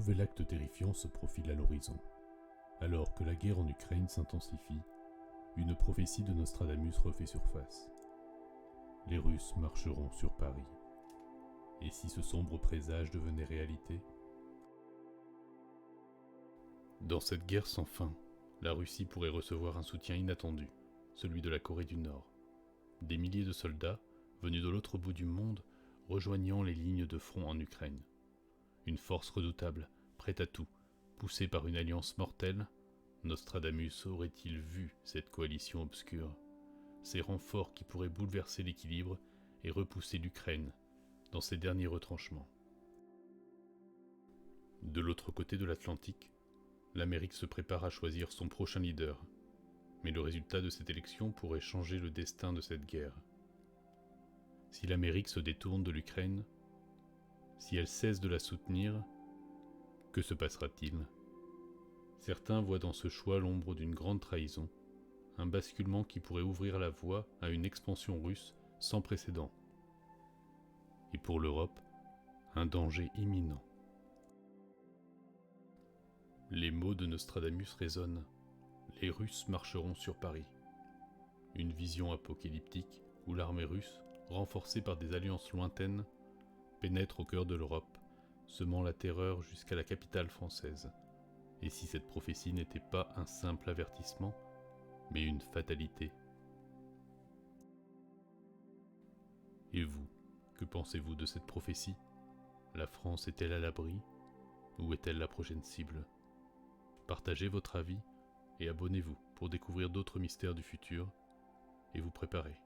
nouvel acte terrifiant se profile à l'horizon. Alors que la guerre en Ukraine s'intensifie, une prophétie de Nostradamus refait surface. Les Russes marcheront sur Paris. Et si ce sombre présage devenait réalité ? Dans cette guerre sans fin, la Russie pourrait recevoir un soutien inattendu, celui de la Corée du Nord. Des milliers de soldats, venus de l'autre bout du monde, rejoignant les lignes de front en Ukraine. Une force redoutable, prête à tout, poussée par une alliance mortelle. Nostradamus aurait-il vu cette coalition obscure, ces renforts qui pourraient bouleverser l'équilibre et repousser l'Ukraine dans ses derniers retranchements. De l'autre côté de l'Atlantique, l'Amérique se prépare à choisir son prochain leader, mais le résultat de cette élection pourrait changer le destin de cette guerre. Si l'Amérique se détourne de l'Ukraine, si elle cesse de la soutenir, que se passera-t-il ? Certains voient dans ce choix l'ombre d'une grande trahison, un basculement qui pourrait ouvrir la voie à une expansion russe sans précédent. Et pour l'Europe, un danger imminent. Les mots de Nostradamus résonnent. Les Russes marcheront sur Paris. Une vision apocalyptique où l'armée russe, renforcée par des alliances lointaines, pénètre au cœur de l'Europe, semant la terreur jusqu'à la capitale française. Et si cette prophétie n'était pas un simple avertissement, mais une fatalité ? Et vous, que pensez-vous de cette prophétie ? La France est-elle à l'abri ? Ou est-elle la prochaine cible ? Partagez votre avis et abonnez-vous pour découvrir d'autres mystères du futur et vous préparer.